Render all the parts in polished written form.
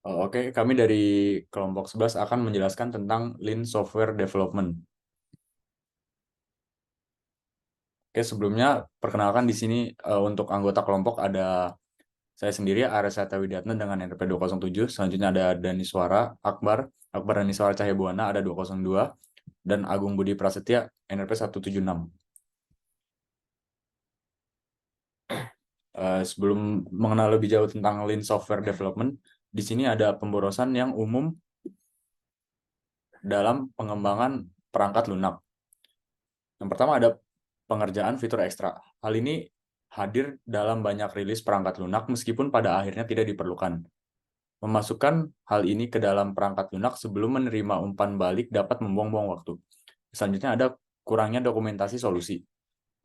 Oke, kami dari kelompok 11 akan menjelaskan tentang Lean Software Development. Oke, sebelumnya perkenalkan di sini untuk anggota kelompok ada saya sendiri, Ares Seta Widiatna dengan NRP 207. Selanjutnya ada Daniswara Akbar Daniswara Cahyabuana ada 202, dan Agung Budi Prasetya NRP 176. Sebelum mengenal lebih jauh tentang Lean Software Development, di sini ada pemborosan yang umum dalam pengembangan perangkat lunak. Yang pertama ada pengerjaan fitur ekstra. Hal ini hadir dalam banyak rilis perangkat lunak meskipun pada akhirnya tidak diperlukan. Memasukkan hal ini ke dalam perangkat lunak sebelum menerima umpan balik dapat membuang-buang waktu. Selanjutnya ada kurangnya dokumentasi solusi.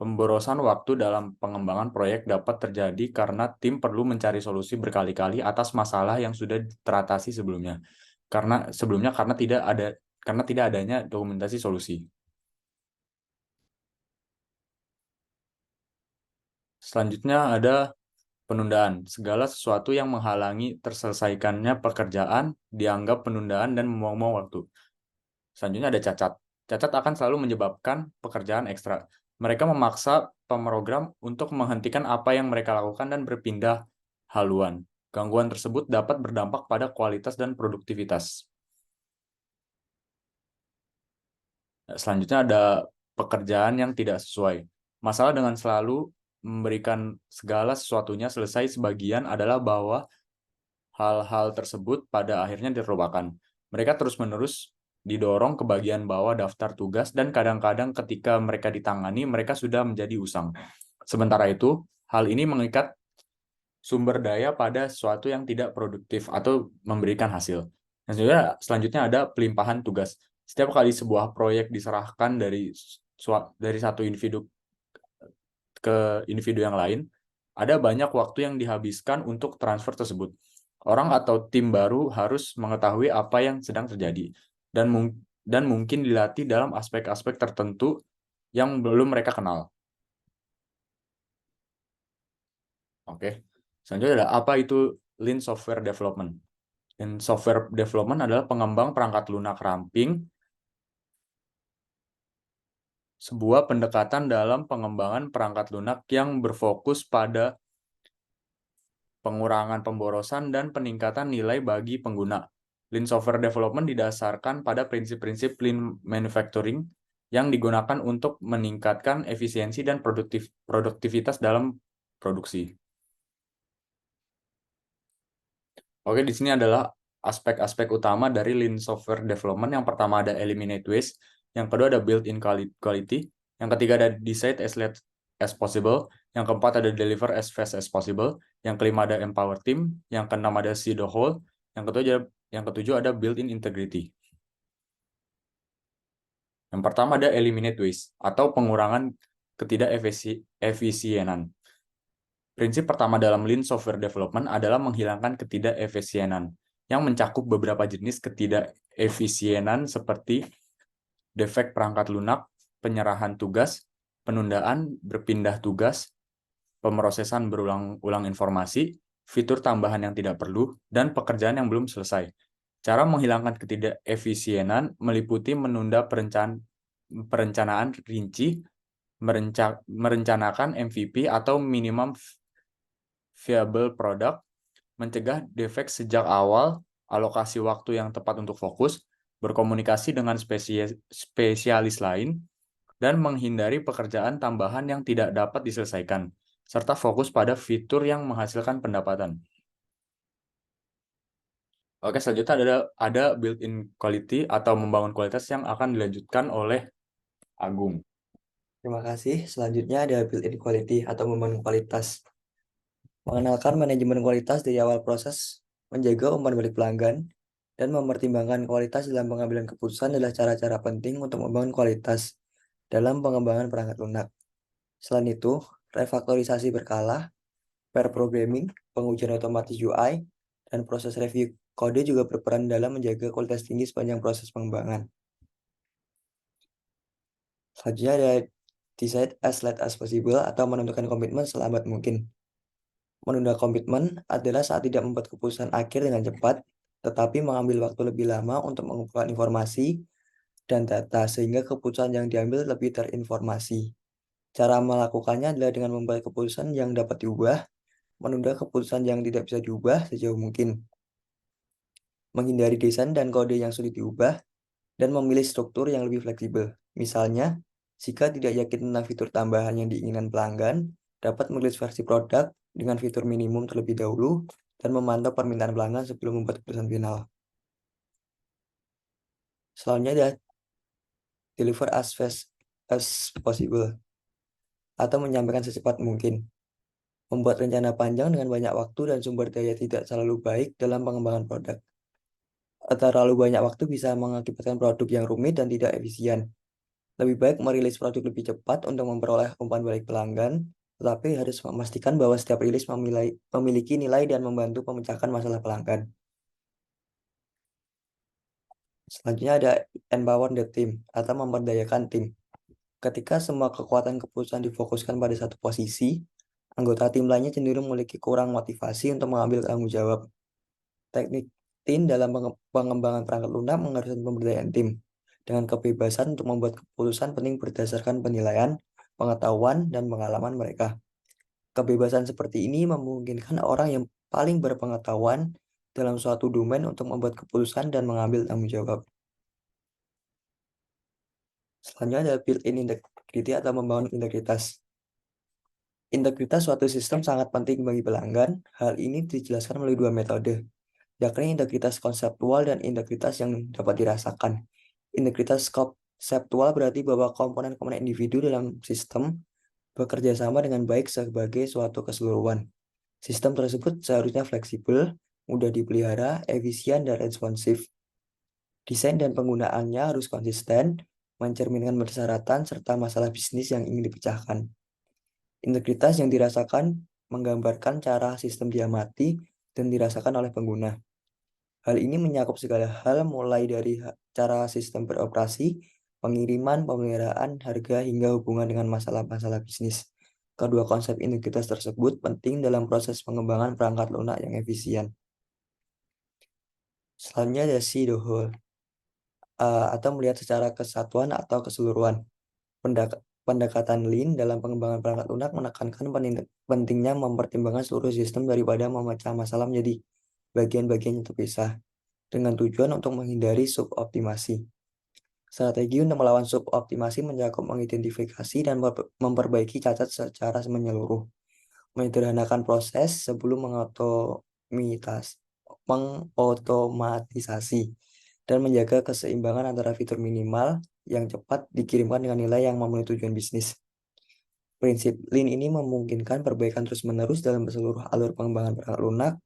Pemborosan waktu dalam pengembangan proyek dapat terjadi karena tim perlu mencari solusi berkali-kali atas masalah yang sudah teratasi sebelumnya. Karena tidak adanya dokumentasi solusi. Selanjutnya ada penundaan. Segala sesuatu yang menghalangi terselesaikannya pekerjaan dianggap penundaan dan membuang-buang waktu. Selanjutnya ada cacat. Cacat akan selalu menyebabkan pekerjaan ekstra. Mereka memaksa pemrogram untuk menghentikan apa yang mereka lakukan dan berpindah haluan. Gangguan tersebut dapat berdampak pada kualitas dan produktivitas. Selanjutnya ada pekerjaan yang tidak sesuai. Masalah dengan selalu memberikan segala sesuatunya selesai sebagian adalah bahwa hal-hal tersebut pada akhirnya terlupakan. Mereka terus-menerus didorong ke bagian bawah daftar tugas dan kadang-kadang ketika mereka ditangani, mereka sudah menjadi usang. Sementara itu, hal ini mengikat sumber daya pada sesuatu yang tidak produktif atau memberikan hasil. Dan selanjutnya ada pelimpahan tugas. Setiap kali sebuah proyek diserahkan dari satu individu ke individu yang lain, ada banyak waktu yang dihabiskan untuk transfer tersebut. Orang atau tim baru harus mengetahui apa yang sedang terjadi dan mungkin dilatih dalam aspek-aspek tertentu yang belum mereka kenal. Oke. Selanjutnya adalah apa itu Lean Software Development. Lean Software Development adalah pengembang perangkat lunak ramping, sebuah pendekatan dalam pengembangan perangkat lunak yang berfokus pada pengurangan pemborosan dan peningkatan nilai bagi pengguna. Lean Software Development didasarkan pada prinsip-prinsip Lean Manufacturing yang digunakan untuk meningkatkan efisiensi dan produktivitas dalam produksi. Oke, di sini adalah aspek-aspek utama dari Lean Software Development. Yang pertama ada Eliminate Waste, yang kedua ada Build-in Quality, yang ketiga ada Decide as late as possible, yang keempat ada Deliver as fast as possible, yang kelima ada Empower Team, yang keenam ada See the Whole, yang ketujuh ada Built-in Integrity. Yang pertama ada Eliminate Waste, atau pengurangan ketidakefisienan. Prinsip pertama dalam Lean Software Development adalah menghilangkan ketidakefisienan, yang mencakup beberapa jenis ketidakefisienan seperti defek perangkat lunak, penyerahan tugas, penundaan berpindah tugas, pemrosesan berulang-ulang informasi, fitur tambahan yang tidak perlu, dan pekerjaan yang belum selesai. Cara menghilangkan ketidakefisienan meliputi menunda perencanaan rinci, merencanakan MVP atau minimum viable product, mencegah defek sejak awal, alokasi waktu yang tepat untuk fokus, berkomunikasi dengan spesialis lain, dan menghindari pekerjaan tambahan yang tidak dapat diselesaikan, serta fokus pada fitur yang menghasilkan pendapatan. Oke, selanjutnya ada built-in quality atau membangun kualitas yang akan dilanjutkan oleh Agung. Terima kasih. Selanjutnya ada built-in quality atau membangun kualitas. Mengenalkan manajemen kualitas dari awal proses, menjaga umpan balik pelanggan, dan mempertimbangkan kualitas dalam pengambilan keputusan adalah cara-cara penting untuk membangun kualitas dalam pengembangan perangkat lunak. Selain itu, refaktorisasi berkala, pair programming, pengujian otomatis UI, dan proses review kode juga berperan dalam menjaga kualitas tinggi sepanjang proses pengembangan. Selanjutnya ada decide as late as possible atau menentukan komitmen selambat mungkin. Menunda komitmen adalah saat tidak membuat keputusan akhir dengan cepat tetapi mengambil waktu lebih lama untuk mengumpulkan informasi dan data, sehingga keputusan yang diambil lebih terinformasi. Cara melakukannya adalah dengan membuat keputusan yang dapat diubah, menunda keputusan yang tidak bisa diubah sejauh mungkin, menghindari desain dan kode yang sulit diubah, dan memilih struktur yang lebih fleksibel. Misalnya, jika tidak yakin tentang fitur tambahan yang diinginkan pelanggan, dapat merilis versi produk dengan fitur minimum terlebih dahulu dan memantau permintaan pelanggan sebelum membuat keputusan final. Selanjutnya adalah deliver as fast as possible atau menyampaikan secepat mungkin. Membuat rencana panjang dengan banyak waktu dan sumber daya tidak selalu baik dalam pengembangan produk. Terlalu banyak waktu bisa mengakibatkan produk yang rumit dan tidak efisien. Lebih baik merilis produk lebih cepat untuk memperoleh umpan balik pelanggan, tetapi harus memastikan bahwa setiap rilis memiliki nilai dan membantu memecahkan masalah pelanggan. Selanjutnya ada empower the team atau memberdayakan tim. Ketika semua kekuatan keputusan difokuskan pada satu posisi, anggota tim lainnya cenderung memiliki kurang motivasi untuk mengambil tanggung jawab. Teknik tim dalam pengembangan perangkat lunak mengharuskan pemberdayaan tim dengan kebebasan untuk membuat keputusan penting berdasarkan penilaian, pengetahuan, dan pengalaman mereka. Kebebasan seperti ini memungkinkan orang yang paling berpengetahuan dalam suatu domain untuk membuat keputusan dan mengambil tanggung jawab. Selanjutnya ada built-in integrity atau membangun integritas. Integritas suatu sistem sangat penting bagi pelanggan. Hal ini dijelaskan melalui dua metode, yakni integritas konseptual dan integritas yang dapat dirasakan. Integritas konseptual berarti bahwa komponen-komponen individu dalam sistem bekerja sama dengan baik sebagai suatu keseluruhan. Sistem tersebut seharusnya fleksibel, mudah dipelihara, efisien, dan responsif. Desain dan penggunaannya harus konsisten, mencerminkan persyaratan serta masalah bisnis yang ingin dipecahkan. Integritas yang dirasakan menggambarkan cara sistem diamati dan dirasakan oleh pengguna. Hal ini menyakup segala hal mulai dari cara sistem beroperasi, pengiriman, pemeliharaan, harga, hingga hubungan dengan masalah-masalah bisnis. Kedua konsep integritas tersebut penting dalam proses pengembangan perangkat lunak yang efisien. Selanjutnya ada see the whole, atau melihat secara kesatuan atau keseluruhan. Pendekatan Lean dalam pengembangan perangkat lunak menekankan pentingnya mempertimbangkan seluruh sistem daripada memecah masalah menjadi bagian-bagian yang terpisah, dengan tujuan untuk menghindari suboptimasi. Strategi untuk melawan suboptimasi mencakup mengidentifikasi dan memperbaiki cacat secara menyeluruh, menyederhanakan proses sebelum mengotomatisasi, dan menjaga keseimbangan antara fitur minimal yang cepat dikirimkan dengan nilai yang memenuhi tujuan bisnis. Prinsip Lean ini memungkinkan perbaikan terus-menerus dalam seluruh alur pengembangan perangkat lunak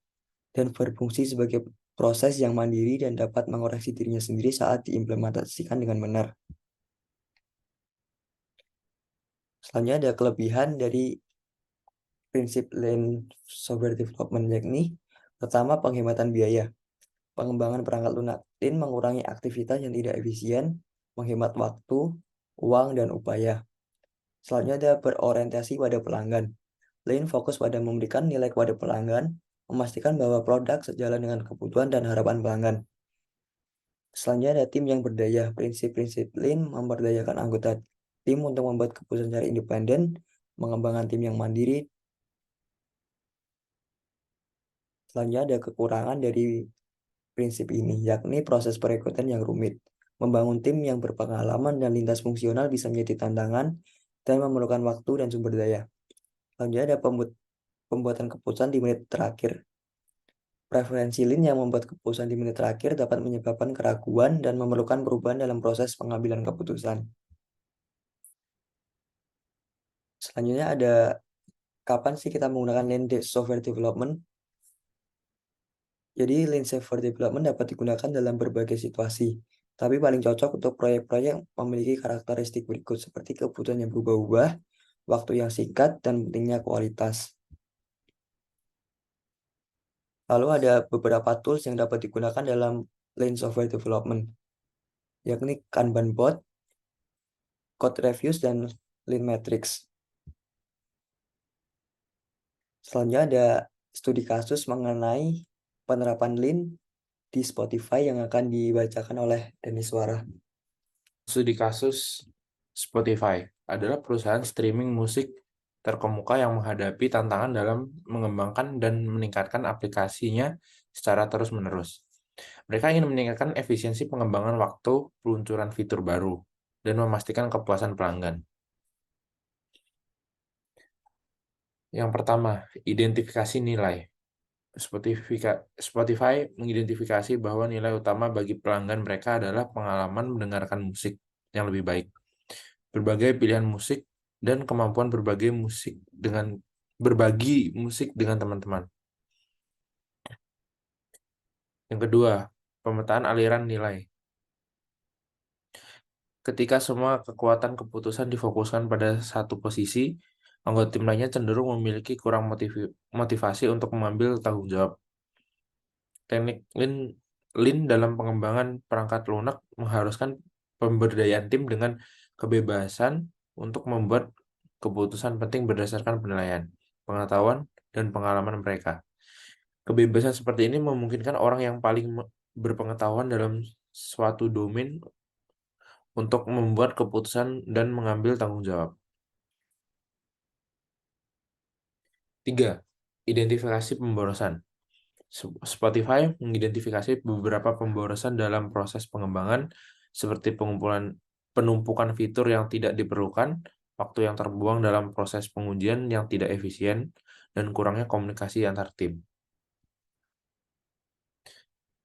dan berfungsi sebagai proses yang mandiri dan dapat mengoreksi dirinya sendiri saat diimplementasikan dengan benar. Selanjutnya ada kelebihan dari prinsip Lean Software Development, yakni pertama, penghematan biaya. Pengembangan perangkat lunak Lean mengurangi aktivitas yang tidak efisien, menghemat waktu, uang, dan upaya. Selanjutnya ada berorientasi pada pelanggan. Lean fokus pada memberikan nilai kepada pelanggan, memastikan bahwa produk sejalan dengan kebutuhan dan harapan pelanggan. Selanjutnya ada tim yang berdaya. Prinsip-prinsip Lean memberdayakan anggota tim untuk membuat keputusan secara independen, mengembangkan tim yang mandiri. Selanjutnya ada kekurangan dari prinsip ini, yakni proses perekrutan yang rumit. Membangun tim yang berpengalaman dan lintas fungsional bisa menjadi tantangan dan memerlukan waktu dan sumber daya. Selanjutnya ada pembuatan keputusan di menit terakhir. Preferensi Lean yang membuat keputusan di menit terakhir dapat menyebabkan keraguan dan memerlukan perubahan dalam proses pengambilan keputusan. Selanjutnya ada kapan sih kita menggunakan Lean Software Development? Jadi Lean Software Development dapat digunakan dalam berbagai situasi, tapi paling cocok untuk proyek-proyek yang memiliki karakteristik berikut seperti kebutuhan yang berubah-ubah, waktu yang singkat, dan pentingnya kualitas. Lalu ada beberapa tools yang dapat digunakan dalam Lean Software Development, yakni Kanban Board, Code Reviews, dan Lean Matrix. Selanjutnya ada studi kasus mengenai penerapan Lean di Spotify yang akan dibacakan oleh Denis Suara. Studi kasus Spotify adalah perusahaan streaming musik terkemuka yang menghadapi tantangan dalam mengembangkan dan meningkatkan aplikasinya secara terus-menerus. Mereka ingin meningkatkan efisiensi pengembangan waktu peluncuran fitur baru dan memastikan kepuasan pelanggan. Yang pertama, identifikasi nilai. Spotify mengidentifikasi bahwa nilai utama bagi pelanggan mereka adalah pengalaman mendengarkan musik yang lebih baik, berbagai pilihan musik, dan kemampuan berbagi musik dengan teman-teman. Yang kedua, pemetaan aliran nilai. Ketika semua kekuatan keputusan difokuskan pada satu posisi, anggota tim lainnya cenderung memiliki kurang motivasi untuk mengambil tanggung jawab. Teknik Lean dalam pengembangan perangkat lunak mengharuskan pemberdayaan tim dengan kebebasan untuk membuat keputusan penting berdasarkan penilaian, pengetahuan, dan pengalaman mereka. Kebebasan seperti ini memungkinkan orang yang paling berpengetahuan dalam suatu domain untuk membuat keputusan dan mengambil tanggung jawab. 3. Identifikasi pemborosan. Spotify mengidentifikasi beberapa pemborosan dalam proses pengembangan, seperti penumpukan fitur yang tidak diperlukan, waktu yang terbuang dalam proses pengujian yang tidak efisien, dan kurangnya komunikasi antar tim.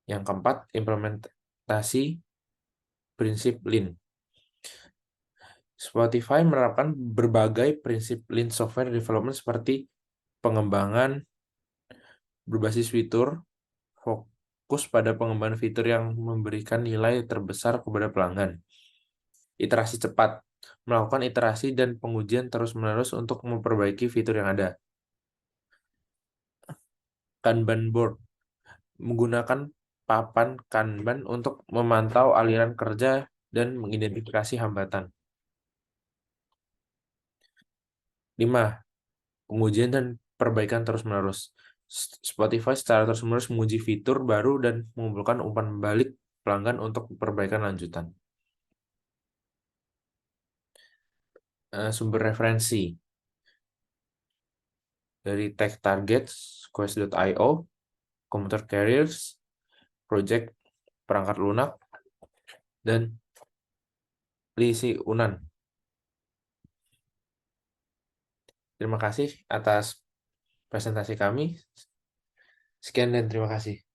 Yang keempat, implementasi prinsip Lean. Spotify menerapkan berbagai prinsip Lean software development seperti pengembangan berbasis fitur, fokus pada pengembangan fitur yang memberikan nilai terbesar kepada pelanggan. Iterasi cepat, melakukan iterasi dan pengujian terus-menerus untuk memperbaiki fitur yang ada. Kanban board, menggunakan papan Kanban untuk memantau aliran kerja dan mengidentifikasi hambatan. 5. Pengujian dan perbaikan terus-menerus. Spotify secara terus-menerus menguji fitur baru dan mengumpulkan umpan balik pelanggan untuk perbaikan lanjutan. Sumber referensi dari Tech Targets, Quest.io, Computer Carriers, Project Perangkat Lunak, dan Lisi Unan. Terima kasih atas presentasi kami. Sekian dan terima kasih.